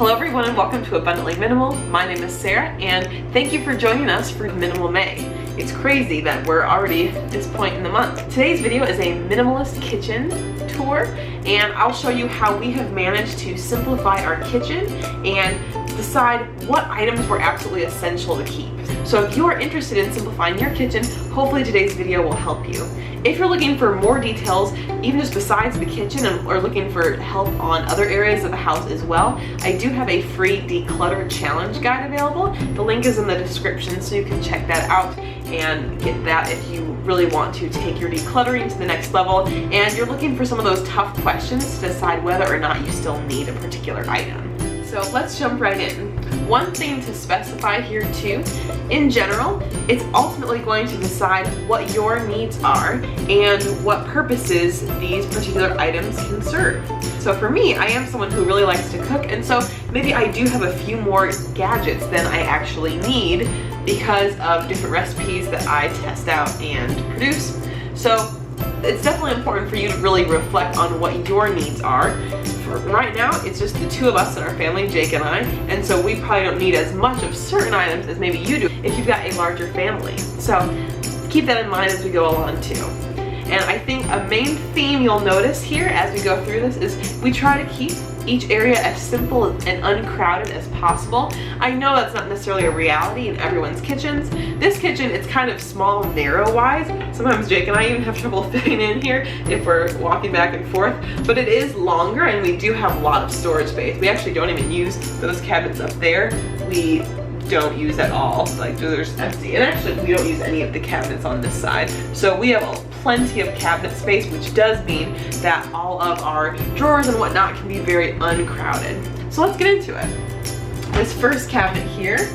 Hello everyone and welcome to Abundantly Minimal. My name is Sarah and thank you for joining us for Minimal May. It's crazy that we're already at this point in the month. Today's video is a minimalist kitchen tour and I'll show you how we have managed to simplify our kitchen and decide what items were absolutely essential to keep. So if you are interested in simplifying your kitchen, hopefully today's video will help you. If you're looking for more details, even just besides the kitchen, or looking for help on other areas of the house as well, I do have a free declutter challenge guide available. The link is in the description so you can check that out and get that if you really want to take your decluttering to the next level and you're looking for some of those tough questions to decide whether or not you still need a particular item. So let's jump right in. One thing to specify here too, in general, it's ultimately going to decide what your needs are and what purposes these particular items can serve. So for me, I am someone who really likes to cook, and so maybe I do have a few more gadgets than I actually need because of different recipes that I test out and produce. So it's definitely important for you to really reflect on what your needs are. For right now, it's just the two of us in our family, Jake and I, and so we probably don't need as much of certain items as maybe you do if you've got a larger family. So keep that in mind as we go along too. And I think a main theme you'll notice here as we go through this is we try to keep each area as simple and uncrowded as possible. I know that's not necessarily a reality in everyone's kitchens. This kitchen, it's kind of small, narrow-wise. Sometimes Jake and I even have trouble fitting in here if we're walking back and forth, but it is longer and we do have a lot of storage space. We actually don't even use those cabinets up there. We don't use at all. Like, there's empty. And actually, we don't use any of the cabinets on this side. So we have plenty of cabinet space, which does mean that all of our drawers and whatnot can be very uncrowded. So let's get into it. This first cabinet here,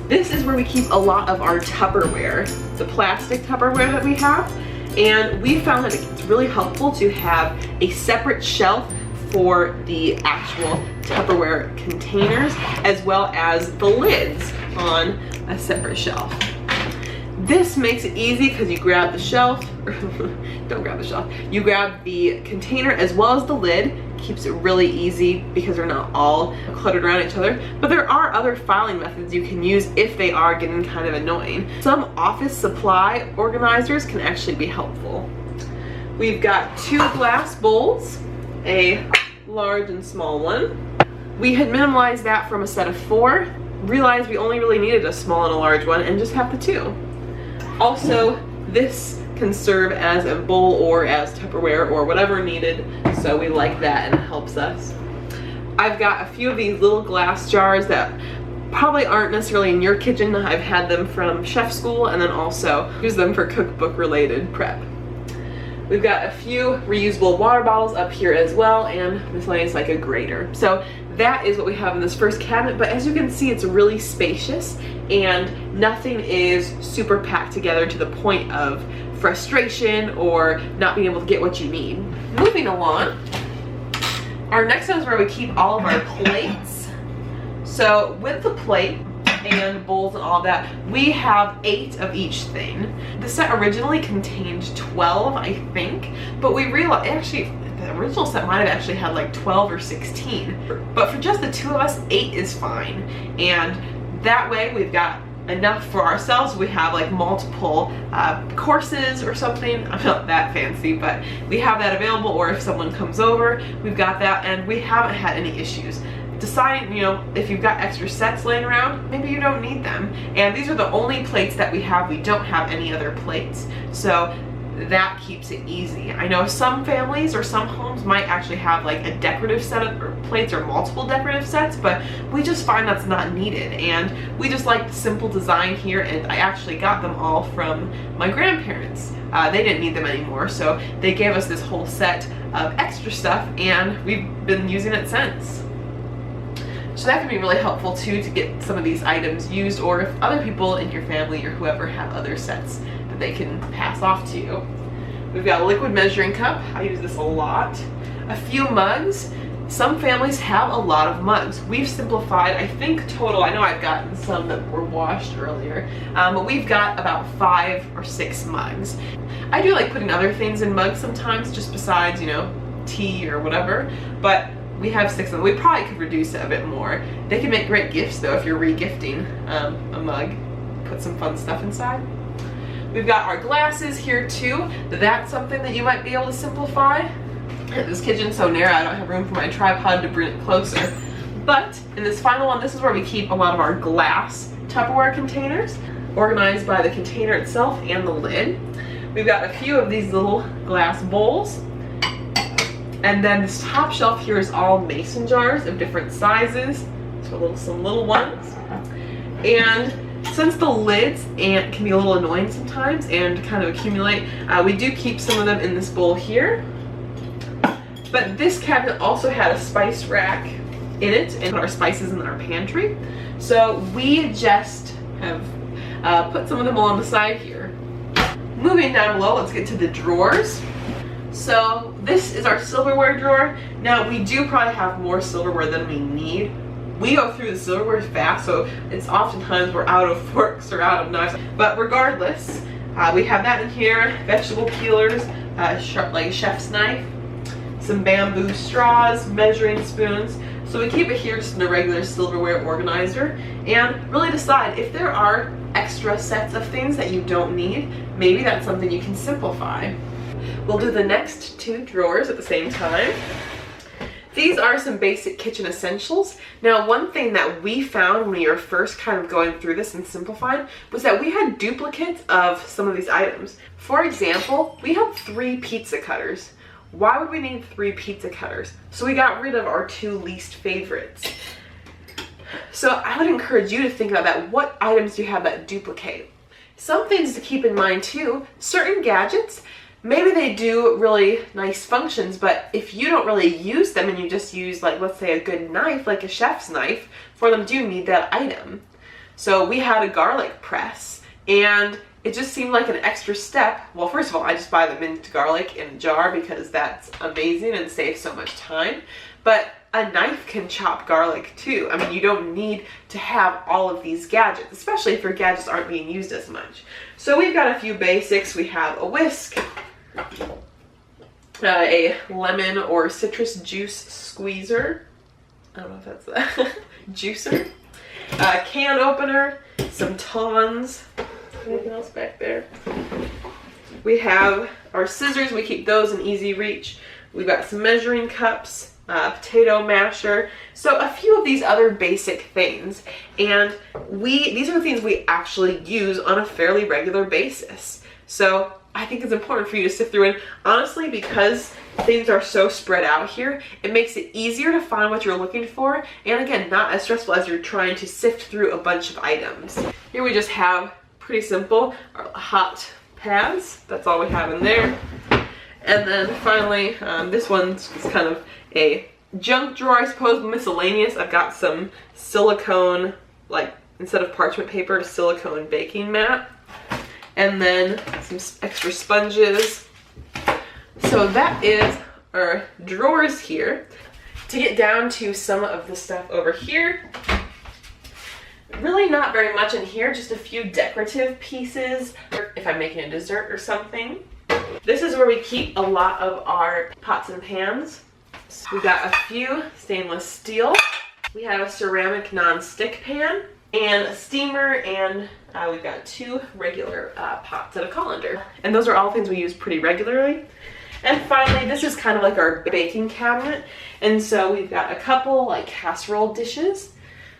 this is where we keep a lot of our Tupperware, the plastic Tupperware that we have. And we found that it's really helpful to have a separate shelf for the actual Tupperware containers, as well as the lids on a separate shelf. This makes it easy because you grab the shelf, don't grab the shelf, you grab the container as well as the lid. Keeps it really easy because they're not all cluttered around each other. But there are other filing methods you can use if they are getting kind of annoying. Some office supply organizers can actually be helpful. We've got two glass bowls, a large and small one. We had minimalized that from a set of 4, realized we only really needed a small and a large one, and just have the 2. Also, this can serve as a bowl or as Tupperware or whatever needed, so we like that and it helps us. I've got a few of these little glass jars that probably aren't necessarily in your kitchen. I've had them from chef school and then also use them for cookbook related prep. We've got a few reusable water bottles up here as well, and miscellaneous like a grater. So that is what we have in this first cabinet, but as you can see, it's really spacious and nothing is super packed together to the point of frustration or not being able to get what you need. Moving along, our next one is where we keep all of our plates. So with the plate and bowls and all that, we have 8 of each thing. The set originally contained 12, I think, but we realized, actually, the original set might have actually had like 12 or 16, but for just the 2 of us, 8 is fine. And that way we've got enough for ourselves. We have like multiple courses or something. I'm not that fancy, but we have that available, or if someone comes over, we've got that, and we haven't had any issues. Decide, you know, if you've got extra sets laying around, maybe you don't need them. And these are the only plates that we have. We don't have any other plates. So that keeps it easy. I know some families or some homes might actually have like a decorative set of plates or multiple decorative sets, but we just find that's not needed. And we just like the simple design here, and I actually got them all from my grandparents. They didn't need them anymore, so they gave us this whole set of extra stuff, and we've been using it since. So that can be really helpful too, to get some of these items used, or if other people in your family or whoever have other sets that they can pass off to you. We've got a liquid measuring cup. I use this a lot. A few mugs. Some families have a lot of mugs. We've simplified, I think total, I know I've gotten some that were washed earlier, but we've got about 5 or 6 mugs. I do like putting other things in mugs sometimes, just besides, you know, tea or whatever, but We have 6 of them. We probably could reduce it a bit more. They can make great gifts though if you're re-gifting a mug. Put some fun stuff inside. We've got our glasses here too. That's something that you might be able to simplify. This kitchen's so narrow I don't have room for my tripod to bring it closer. But in this final one, this is where we keep a lot of our glass Tupperware containers, organized by the container itself and the lid. We've got a few of these little glass bowls. And then this top shelf here is all mason jars of different sizes. So some little ones. And since the lids can be a little annoying sometimes and kind of accumulate, we do keep some of them in this bowl here. But this cabinet also had a spice rack in it and put our spices in our pantry. So we just have put some of them along the side here. Moving down below, let's get to the drawers. So this is our silverware drawer. Now we do probably have more silverware than we need. We go through the silverware fast, so it's oftentimes we're out of forks or out of knives. But regardless, we have that in here, vegetable peelers, like a chef's knife, some bamboo straws, measuring spoons. So we keep it here just in a regular silverware organizer and really decide if there are extra sets of things that you don't need, maybe that's something you can simplify. We'll do the next 2 drawers at the same time. These are some basic kitchen essentials. Now, one thing that we found when we were first kind of going through this and simplifying was that we had duplicates of some of these items. For example, we had 3 pizza cutters. Why would we need 3 pizza cutters? So we got rid of our 2 least favorites. So I would encourage you to think about that. What items do you have that duplicate? Some things to keep in mind too, certain gadgets, maybe they do really nice functions, but if you don't really use them and you just use, like, let's say a good knife, like a chef's knife, for them do need that item. So we had a garlic press and it just seemed like an extra step. Well, first of all, I just buy the minced garlic in a jar because that's amazing and saves so much time. But a knife can chop garlic too. I mean, you don't need to have all of these gadgets, especially if your gadgets aren't being used as much. So we've got a few basics. We have a whisk, a lemon or citrus juice squeezer. I don't know if that's a juicer. A can opener, some tongs. Anything else back there? We have our scissors. We keep those in easy reach. We've got some measuring cups, potato masher. So a few of these other basic things. And these are the things we actually use on a fairly regular basis. So I think it's important for you to sift through, and honestly, because things are so spread out here, it makes it easier to find what you're looking for, and again, not as stressful as you're trying to sift through a bunch of items. Here we just have, pretty simple, our hot pads. That's all we have in there. And then finally, this one's just kind of a junk drawer, I suppose, miscellaneous. I've got some silicone, like instead of parchment paper, silicone baking mat. And then some extra sponges. So that is our drawers here. To get down to some of the stuff over here, really not very much in here, just a few decorative pieces, or if I'm making a dessert or something. This is where we keep a lot of our pots and pans. We got a few stainless steel. We have a ceramic non-stick pan and a steamer, and we've got 2 regular pots and a colander. And those are all things we use pretty regularly. And finally, this is kind of like our baking cabinet. And so we've got a couple like casserole dishes.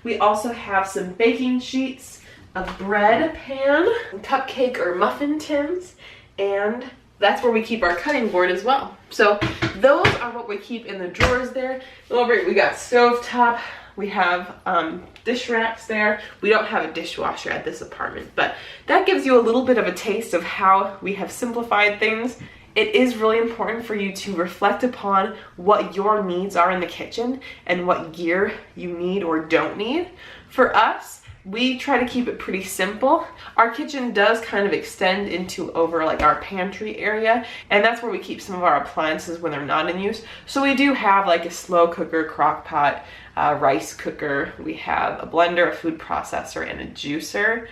We also have some baking sheets, a bread pan, cupcake or muffin tins, and that's where we keep our cutting board as well. So those are what we keep in the drawers there. Over here we got stovetop. We have dish racks there. We don't have a dishwasher at this apartment, but that gives you a little bit of a taste of how we have simplified things. It is really important for you to reflect upon what your needs are in the kitchen and what gear you need or don't need. For us, we try to keep it pretty simple. Our kitchen does kind of extend into over like our pantry area, and that's where we keep some of our appliances when they're not in use. So we do have like a slow cooker, crock pot, rice cooker. We have a blender, a food processor, and a juicer.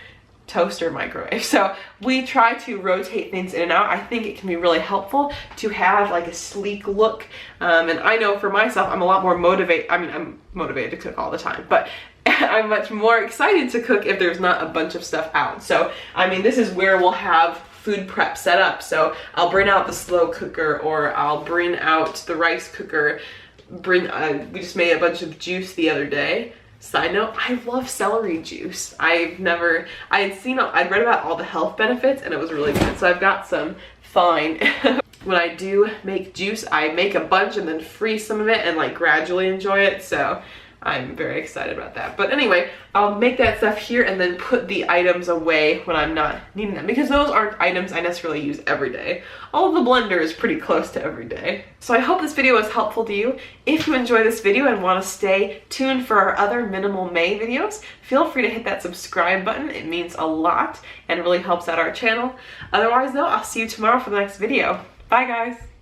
toaster microwave. So we try to rotate things in and out. I think it can be really helpful to have like a sleek look. And I know for myself, I'm a lot more motivated. I mean, I'm motivated to cook all the time, but I'm much more excited to cook if there's not a bunch of stuff out. So, I mean, this is where we'll have food prep set up. So I'll bring out the slow cooker, or I'll bring out the rice cooker. We just made a bunch of juice the other day. Side note, I love celery juice. I'd read about all the health benefits and it was really good. So I've got some fine. When I do make juice, I make a bunch and then freeze some of it and like gradually enjoy it. So I'm very excited about that. But anyway, I'll make that stuff here and then put the items away when I'm not needing them, because those aren't items I necessarily use every day. All of the blender is pretty close to every day. So I hope this video was helpful to you. If you enjoy this video and want to stay tuned for our other Minimal May videos, feel free to hit that subscribe button. It means a lot and really helps out our channel. Otherwise though, I'll see you tomorrow for the next video. Bye guys!